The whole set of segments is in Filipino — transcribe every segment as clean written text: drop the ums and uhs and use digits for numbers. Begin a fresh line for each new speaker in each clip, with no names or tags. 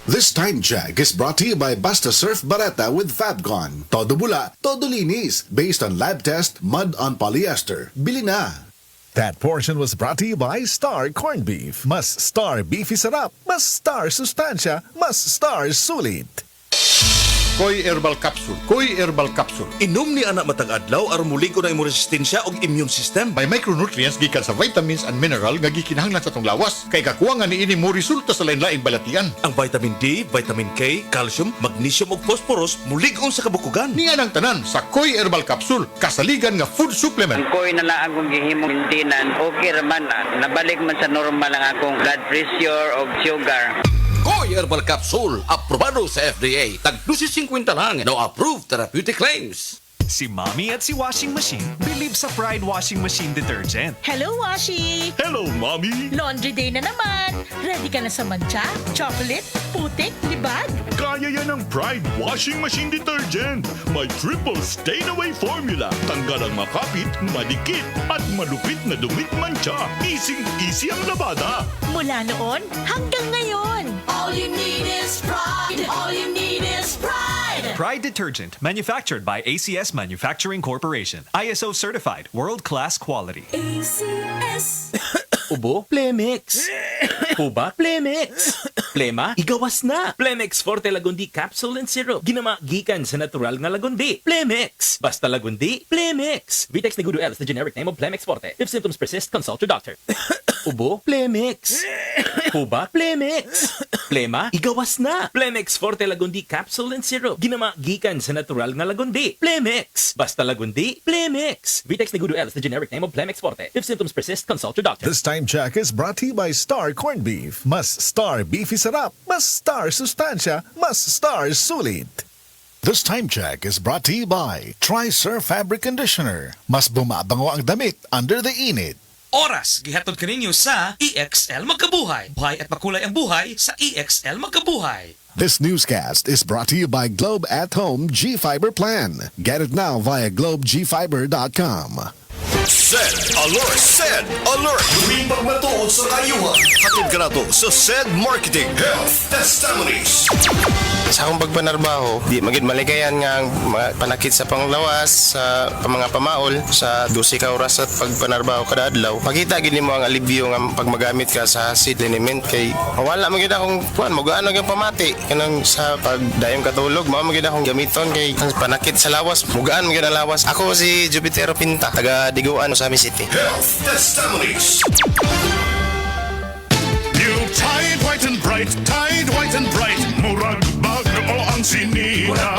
This time check is brought to you by Basta Surf Barata with Fabcon. Todo bula, todo linis. Based on lab test, mud on polyester. Bili na!
That portion was brought to you by Star Corned Beef. Mas Star Beefy Sarap. Mas Star Sustansya. Mas Star Sulit.
Koy Herbal Capsule. Koy Herbal Capsule.
Inom ni anak matag adlaw aron muligo na imong resistensya og immune system.
May micronutrients gikan sa vitamins and mineral nga gikinahanglan sa tong lawas. Kay kakuha nga niini mo resulta sa lain-laing balatian.
Ang vitamin D, vitamin K, calcium, magnesium ug phosphorus mulig-on sa kabukugan.
Niya nang tanan sa Koy Herbal Capsule. Kasaligan nga food supplement.
Ang koy na lang akong gihimong maintenance, okay raman na. Nabalik man sa normal ang akong blood pressure o sugar.
Koy Herbal Capsule, aprobado sa FDA. Tag 250 lang. No approved therapeutic claims.
Si Mommy at si Washing Machine believe sa Pride Washing Machine Detergent.
Hello, Washi!
Hello, Mommy!
Laundry day na naman! Ready ka na sa mancha, chocolate, putik, libag?
Kaya yan ang Pride Washing Machine Detergent. May triple stain-away formula. Tanggal ang makapit, madikit, at malupit na dumit mancha. Easy ang labada.
Mula noon hanggang ngayon.
All you need is pride. All you need is pride.
Pride Detergent, manufactured by ACS Manufacturing Corporation. ISO certified, world-class quality.
ACS.
Ubo? Plemix. Hubak? Plemix. Plema? Igawas na. Plemix Forte Lagundi Capsule and Syrup. Ginama gikan sa natural nga lagundi. Plemix. Basta lagundi, Plemix. Vitex Negudo L is the generic name of Plemix Forte. If symptoms persist, consult your doctor. Ubo? Plemix. Hubak? Plemix. Plema? Igawas na. Plemix Forte Lagundi Capsule and Syrup. Ginama gikan sa natural nga lagundi. Plemix. Basta lagundi, Plemix. Vitex Negudo L is the generic name of Plemix Forte. If symptoms persist, consult your doctor.
This time check is brought to you by Star Corned Beef. Mas Star Beefy Sarap. Mas Star Sustansya. Mas Star Sulit.
This time check is brought to you by Tri-Surf Fabric Conditioner. Mas bumabango ang damit under the init.
Oras, gihatod kaninyo sa EXL Magkabuhay. Buhay at makulay ang buhay sa EXL Magkabuhay.
This newscast is brought to you by Globe at Home G-Fiber Plan. Get it now via globegfiber.com.
SED Alert! SED Alert! Lumipag matuod sa kayuhan. Hatid ka na to sa SED Marketing Health Testimonies.
Sa akong pagpanarbaho, di magid maligayan nga ang panakit sa panglawas, sa mga pamaol, sa 12 ka oras at pagpanarbaho kada adlaw. Makita gid nimo ang alibyo nga pag magamit ka sa seed liniment kay wala magid akong kuan mo gaano gyud pamati kanang sa pagdayong katulog mao magid akong gamiton kay ang panakit sa lawas mugaan magid ang lawas. Ako si Jupiter Pinta, taga Diguan sa Ami City.
Health Testimonies.
New Tide White and Bright, Tide White and Bright, murag bago ang sinina.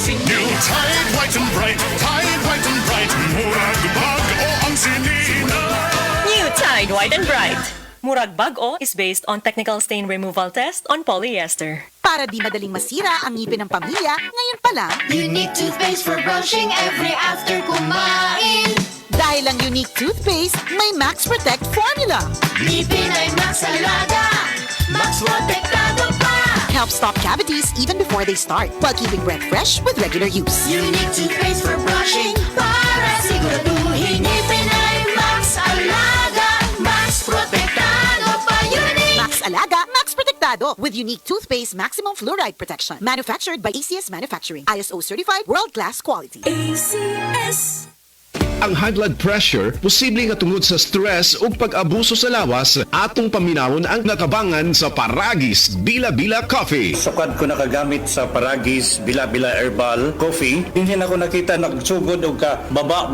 New Tide White and Bright, Tide White and Bright, murag bago ang sinina.
New Tide White and Bright. Murag Bago is based on technical stain removal test on polyester.
Para di madaling masira ang ngipin ng pamilya, ngayon pa lang,
Unique toothpaste for brushing every after kumain.
Dahil ang unique toothpaste, may Max Protect formula.
Ngipin ay Max Alaga. Max Protectado pa.
Helps stop cavities even before they start, while keeping breath fresh with regular use.
Unique toothpaste for brushing para siguraduhin ngipin ay Max Alaga. Max Protectado pa. Unique.
Max Alaga, Max Protectado with unique toothpaste maximum fluoride protection. Manufactured by ACS Manufacturing. ISO certified world-class quality.
ACS.
Ang high blood pressure posible nga tungod sa stress ug pag-abuso sa lawas atong paminawon ang natabangan sa Paragis Bila-Bila Coffee.
Sukad ko nakagamit sa Paragis Bila-Bila Herbal Coffee, hindi na ko nakita nagsugod og ka baba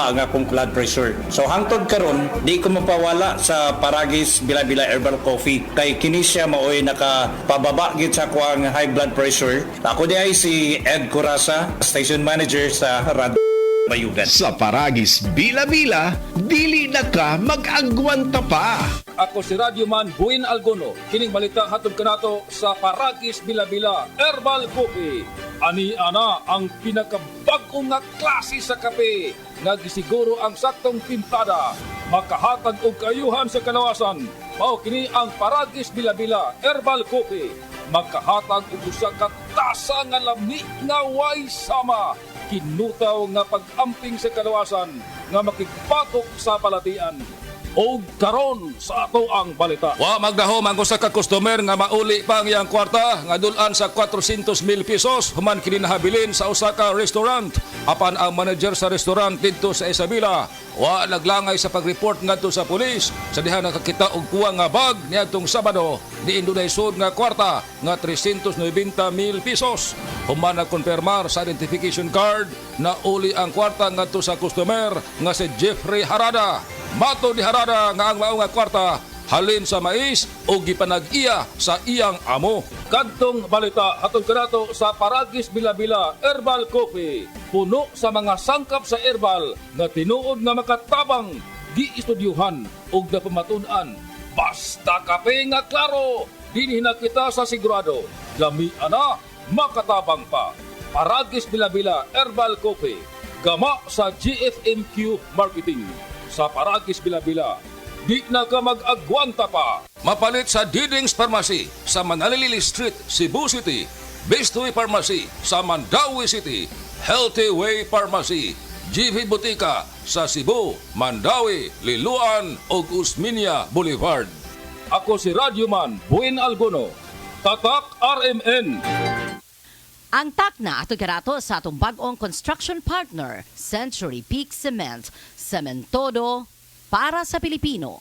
ang akong blood pressure. So hangtod karon di ko mapawala sa Paragis Bila-Bila Herbal Coffee kay kini siya maoy nakapababa gid sa akong high blood pressure. Ako di ay si Ed Curasa, station manager sa Radio Bayugan.
Sa Paragis Bila-Bila, dili na ka mag-agwanta pa.
Ako si Radyoman Buin Algono. Kining balita hatod kanato sa Paragis Bila-Bila Herbal Coffee. Ani ana ang pinakabag-o nga klase sa kape nga gisiguro ang saktong timpada, makahatag og kayuhan sa kalawasan. Mao kini ang Paragis Bila-Bila Herbal Coffee. Makahatag og usa ka tasa nga lami nga way sama. Kinutaw nga pag-amping sa kalawasan nga makigpatok sa palatian. O karon sa ato ang balita.
Wa magdahom ang usa ka customer nga mauli pa ang iyang kwarta nga dulan sa 400,000 pesos human kini nahabilin sa usa ka restaurant. Apan ang manager sa restaurant didto sa Isabela wa naglangay sa pag-report ngadto sa pulis sa diha nakakita og kuwang nga bag niadtong Sabado diin dunay sud nga kwarta nga 390,000 pesos. Human nagkonfirmar sa identification card na uli ang kwarta ngadto sa customer nga si Jeffrey Harada. Mato ni Harada nga ang mao nga kwarta halin sa mais o gipanag-iya sa iyang amo.
Kadtong balita hatod kanato sa Paragis Bila-Bila Herbal Coffee. Puno sa mga sangkap sa herbal nga tinuod nga makatabang giistudyuhan ug napamatunan. Basta kape nga klaro, dinhi na kita sa sigurado. Lami ana, makatabang pa. Paragis Bila-Bila Herbal Coffee. Gama sa GFMQ Marketing. Sa Paragis Bila-Bila, di na ka mag-agwanta pa.
Mapalit sa Diding's Pharmacy sa Manalili Street, Cebu City. Bestway Pharmacy sa Mandawi City. Healthy Way Pharmacy, GV Butika sa Cebu, Mandawi, Liloan ug Usmeña Boulevard.
Ako si Radyoman Buin Algono, Tatak RMN.
Ang takna ato karato sa atong bag-ong construction partner, Century Peak Cement, Cementodo para sa Pilipino.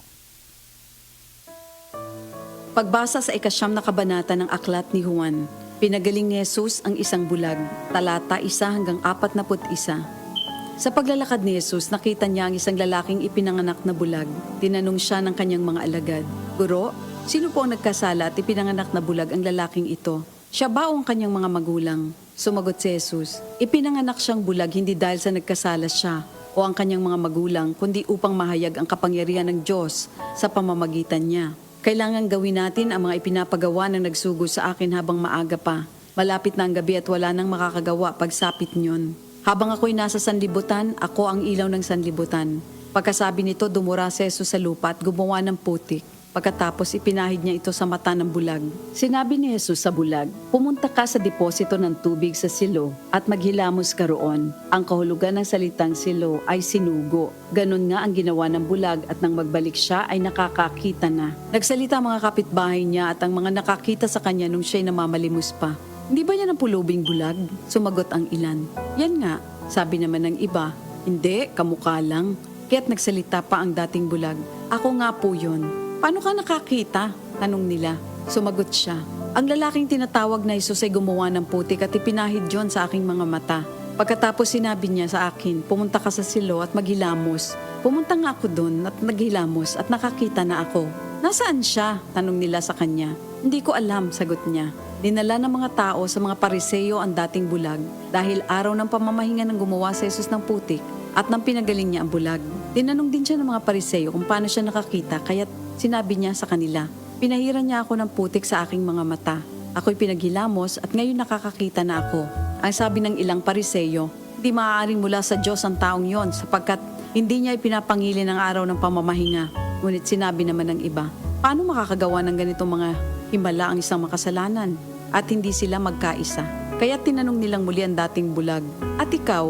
Pagbasa sa ikasyam na kabanata ng aklat ni Juan, pinagaling ni Jesus ang isang bulag, talata 1 hanggang 41. Sa paglalakad ni Jesus, nakita niya ang isang lalaking ipinanganak na bulag. Tinanong siya ng kanyang mga alagad, "Guro, sino po ang nagkasala at ipinanganak na bulag ang lalaking ito? Siya ba o ang kanyang mga magulang?" Sumagot si Jesus, "Ipinanganak siyang bulag hindi dahil sa nagkasala siya o ang kanyang mga magulang, kundi upang mahayag ang kapangyarihan ng Diyos sa pamamagitan niya. Kailangan gawin natin ang mga ipinapagawa ng nagsugo sa akin habang maaga pa. Malapit na ang gabi at wala nang makakagawa pagsapit niyon. Habang ako'y nasa sanlibutan, ako ang ilaw ng sanlibutan." Pagkasabi nito, dumura si Jesus sa lupa at gumawa ng putik. Pagkatapos ipinahid niya ito sa mata ng bulag. Sinabi ni Jesus sa bulag, "Pumunta ka sa deposito ng tubig sa silo at maghilamos ka roon." Ang kahulugan ng salitang silo ay sinugo. Ganon nga ang ginawa ng bulag at nang magbalik siya ay nakakakita na. Nagsalita ang mga kapitbahay niya at ang mga nakakita sa kanya nung siya'y namamalimos pa. "Hindi ba yan ang pulubing bulag?" Sumagot ang ilan. "Yan nga," sabi naman ng iba. "Hindi, kamukha lang." Kaya't nagsalita pa ang dating bulag, "Ako nga po yun." "Paano ka nakakita?" tanong nila. Sumagot siya, "Ang lalaking tinatawag na Jesus ay gumawa ng putik at ipinahid yon sa aking mga mata. Pagkatapos sinabi niya sa akin, pumunta ka sa silo at maghilamos. Pumunta nga ako doon at naghilamos at nakakita na ako." "Nasaan siya?" tanong nila sa kanya. "Hindi ko alam," sagot niya. Dinala ng mga tao sa mga Pariseo ang dating bulag dahil araw ng pamamahinga ng gumawa sa Jesus ng putik at nang pinagaling niya ang bulag. Tinanong din siya ng mga Pariseo kung paano siya nakakita, kaya't sinabi niya sa kanila, "Pinahiran niya ako ng putik sa aking mga mata. Ako'y pinaghilamos at ngayon nakakakita na ako." Ang sabi ng ilang Pariseo, "Hindi maaaring mula sa Diyos ang taong yon sapagkat hindi niya ipinapangili ng araw ng pamamahinga." Ngunit sinabi naman ng iba, "Paano makakagawa ng ganitong mga himala ang isang makasalanan?" At hindi sila magkaisa. Kaya tinanong nilang muli ang dating bulag, "At ikaw,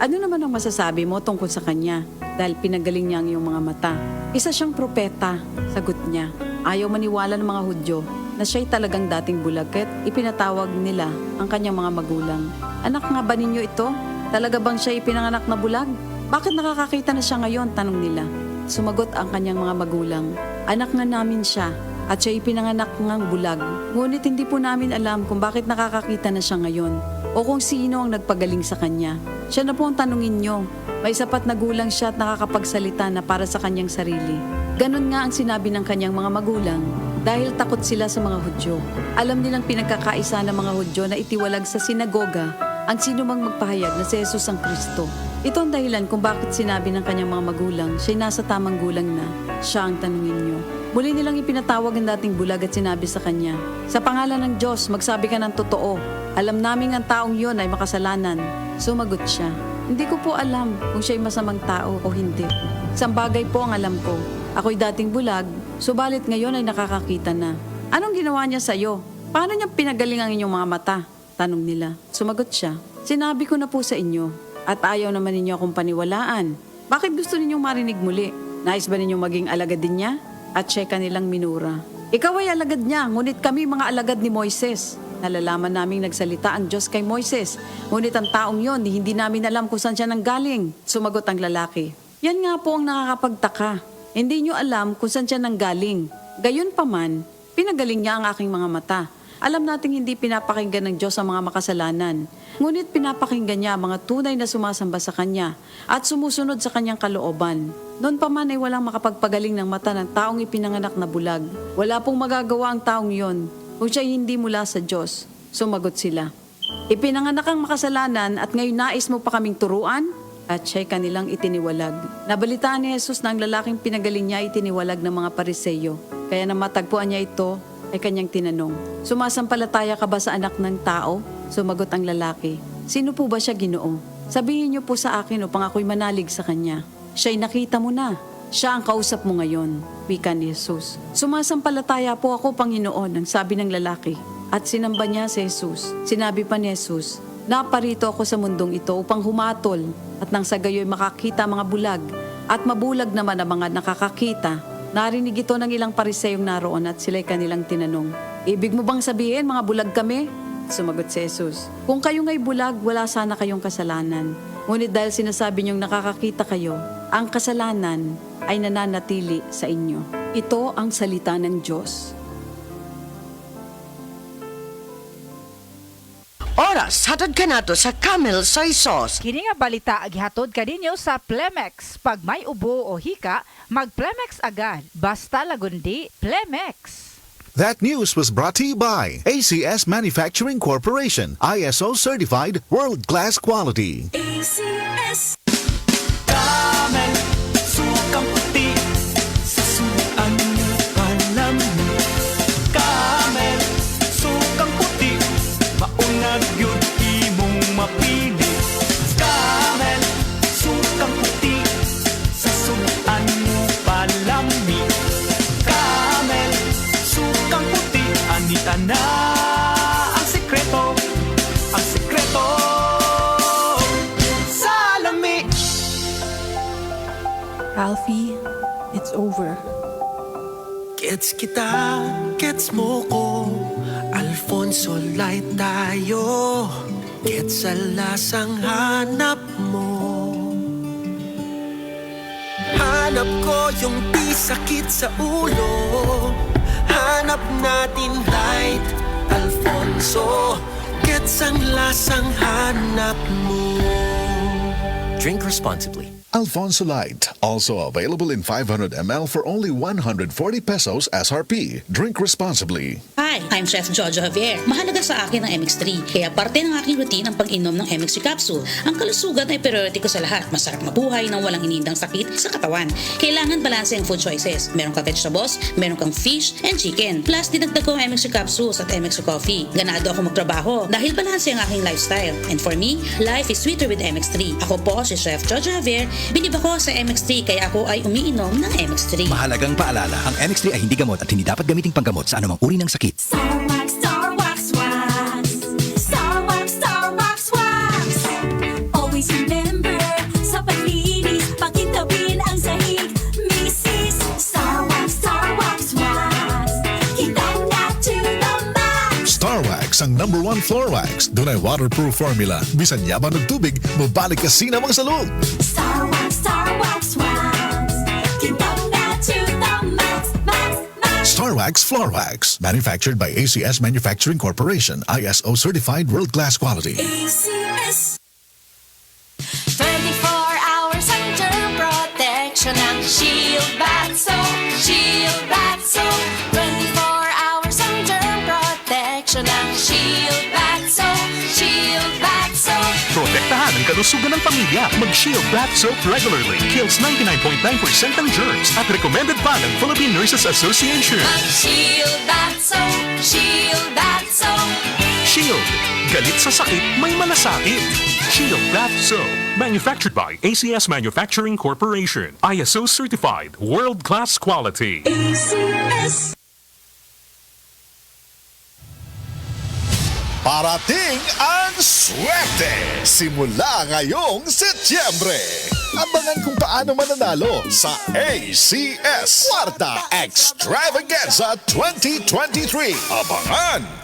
ano naman ang masasabi mo tungkol sa kanya? Dahil pinagaling niya ang iyong mga mata." "Isa siyang propeta," sagot niya. Ayaw maniwala ng mga Hudyo na siya'y talagang dating bulag kaya't ipinatawag nila ang kanyang mga magulang. "Anak nga ba ninyo ito? Talaga bang siya ipinanganak na bulag? Bakit nakakakita na siya ngayon?" tanong nila. Sumagot ang kanyang mga magulang, "Anak nga namin siya at siya ipinanganak ngang bulag. Ngunit hindi po namin alam kung bakit nakakakita na siya ngayon o kung sino ang nagpagaling sa kanya. Siya na po ang tanungin nyo. May sapat na gulang siya at nakakapagsalita na para sa kanyang sarili." Ganon nga ang sinabi ng kanyang mga magulang dahil takot sila sa mga Hudyo. Alam nilang pinagkakaisa ng mga Hudyo na itiwalag sa sinagoga ang sino mang magpahayag na si Jesus ang Kristo. Ito ang dahilan kung bakit sinabi ng kanyang mga magulang, "Siya'y nasa tamang gulang na, siya ang tanungin nyo." Muli nilang ipinatawag ang dating bulag at sinabi sa kanya, "Sa pangalan ng Diyos, magsabi ka ng totoo. Alam namin ang taong yon ay makasalanan." Sumagot siya, "Hindi ko po alam kung siya'y masamang tao o hindi. Isang bagay po ang alam ko. Ako'y dating bulag, subalit ngayon ay nakakakita na." "Anong ginawa niya sa'yo? Paano niya pinagaling ang inyong mga mata?" tanong nila. Sumagot siya, "Sinabi ko na po sa inyo at ayaw naman ninyo akong paniwalaan. Bakit gusto ninyong marinig muli? Nais ba ninyong maging alagad din niya? At siya kanilang minura. Ikaw ay alagad niya, ngunit kami mga alagad ni Moises. Nalalaman naming nagsalita ang Diyos kay Moises. Ngunit ang taong yon, hindi namin alam kung saan siya nanggaling. Sumagot ang lalaki. Yan nga po ang nakakapagtaka. Hindi nyo alam kung saan siya nanggaling. Gayunpaman, pinagaling niya ang aking mga mata. Alam nating hindi pinapakinggan ng Diyos ang mga makasalanan. Ngunit pinapakinggan niya ang mga tunay na sumasamba sa Kanya at sumusunod sa Kanyang kalooban. Noon pa man ay walang makapagpagaling ng mata ng taong ipinanganak na bulag. Wala pong magagawa ang taong yon kung siya hindi mula sa Diyos. Sumagot sila. Ipinanganak ang makasalanan at ngayon nais mo pa kaming turuan? At siya'y kanilang itiniwalag. Nabalitaan ni Jesus na ang lalaking pinagaling niya itiniwalag ng mga Pariseyo. Kaya na matagpuan niya ito, ay kanyang tinanong, sumasampalataya ka ba sa anak ng tao? Sumagot ang lalaki, sino po ba siya, Ginoo? Sabihin niyo po sa akin upang ako'y manalig sa kanya. Siya'y nakita mo na. Siya ang kausap mo ngayon, wika ni Jesus. Sumasampalataya po ako, Panginoon, ang sabi ng lalaki. At sinamba niya si Jesus. Sinabi pa ni Jesus, naparito ako sa mundong ito upang humatol at nang sa gayo'y makakita mga bulag at mabulag naman ang mga nakakakita. Narinig ito ng ilang Pariseyong naroon at sila'y kanilang tinanong, ibig mo bang sabihin mga bulag kami? Sumagot si Jesus, kung kayo nga'y bulag, wala sana kayong kasalanan. Ngunit dahil sinasabi niyong nakakakita kayo, ang kasalanan ay nananatili sa inyo. Ito ang salita ng Diyos.
Oras, hatod ka nato sa Camel Soy Sauce.
Kini nga balita agihatod kaninyo sa Plemex. Pag may ubo o hika, mag-Plemex agad. Basta lagundi, Plemex.
That news was brought to you by ACS Manufacturing Corporation, ISO certified world-class quality.
ACS. Camel, sukang puti, sa suan mo palamig. Camel, sukang puti, maunag yun imong mapili. Camel, sukang puti, sa suan mo palamig. Camel, sukang puti, anita na ang sekreto, ang sekreto sa lamig.
Alfie, it's over.
Gets kita, gets mo ko, Alfonso light tayo. Gets sa lasang hanap mo. Hanap ko yung di sakit sa ulo. Hanap natin light, Alfonso. Gets ang lasang hanap mo.
Drink responsibly.
Alfonso Light, also available in 500 ml for only 140 pesos SRP. Drink responsibly.
Hi, I'm Chef Jojo Javier. Mahalaga sa akin ang MX3, kaya parte ng aking routine ang pag-inom ng MX3 capsule. Ang kalusugan ay priority ko sa lahat. Masarap mabuhay nang walang inindang sakit sa katawan. Kailangan balanse ang food choices. Meron kang vegetables, meron kang fish and chicken. Plus, dinagdag ko ang MX3 capsules at MX3 coffee. Ganado ako magtrabaho dahil balanse ang aking lifestyle. And for me, life is sweeter with MX3. Ako po si Chef Jojo Javier. Bilib ako sa MX3 kaya ako ay umiinom ng MX3.
Mahalagang paalala, ang MX3 ay hindi gamot at hindi dapat gamiting panggamot sa anumang uri ng sakit.
Star Wax, Wax. Star Wax, Wax. Always remember, sa paglinis, pakintabin ang sahig. Mrs. Star Wax, Wax. Kita na to the max.
Star Wax ang #1 floor wax. Dunay waterproof formula. Bisan yaman ng tubig, mabalik ka sinamang sa loob.
Star Wax. Kita na to the max, max, max.
Star Wax Floor Wax. Manufactured by ACS Manufacturing Corporation. ISO certified world-class quality.
ACS. 24 hours under protection ng Shield Bath Soap. Shield Bath Soap. 24 hours under protection ng Shield Bath Soap. Shield Bath Soap.
Protektahan ang kalusugan ng pamilya. Mag-Shield Bath Soap regularly. Kills 99.9% ng germs at recommended pa ng Philippine Nurses Association.
Shield Bath Soap. Shield Bath Soap.
Shield. Galit sa sakit, may malasakit. Shield Bath Soap. Manufactured by ACS Manufacturing Corporation. ISO certified. World-class quality.
ACS.
Parating ang swerte! Simula ngayong Setyembre! Abangan kung paano mananalo sa ACS Kwarta Extravaganza 2023. Abangan!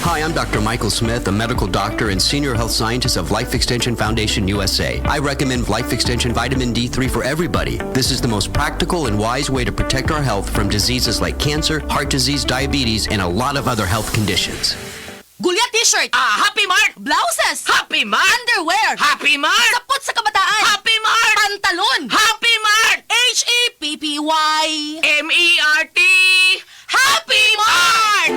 Hi, I'm Dr. Michael Smith, a medical doctor and senior health scientist of Life Extension Foundation USA. I recommend Life Extension Vitamin D3 for everybody. This is the most practical and wise way to protect our health from diseases like cancer, heart disease, diabetes, and a lot of other health conditions.
Gulya t-shirt. Happy Mart. Blouses. Happy Mart. Underwear. Happy Mart. Sapot sa kabataan. Happy Mart. Pantalon. Happy Mart. Happy Mart. Happy Mart.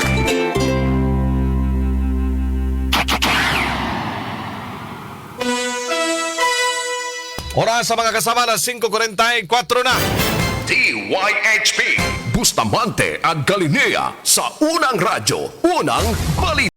Oras sa mga kasama na 5:44 na.
DYHP Bustamante at Galilea sa Unang Radyo, Unang Balita.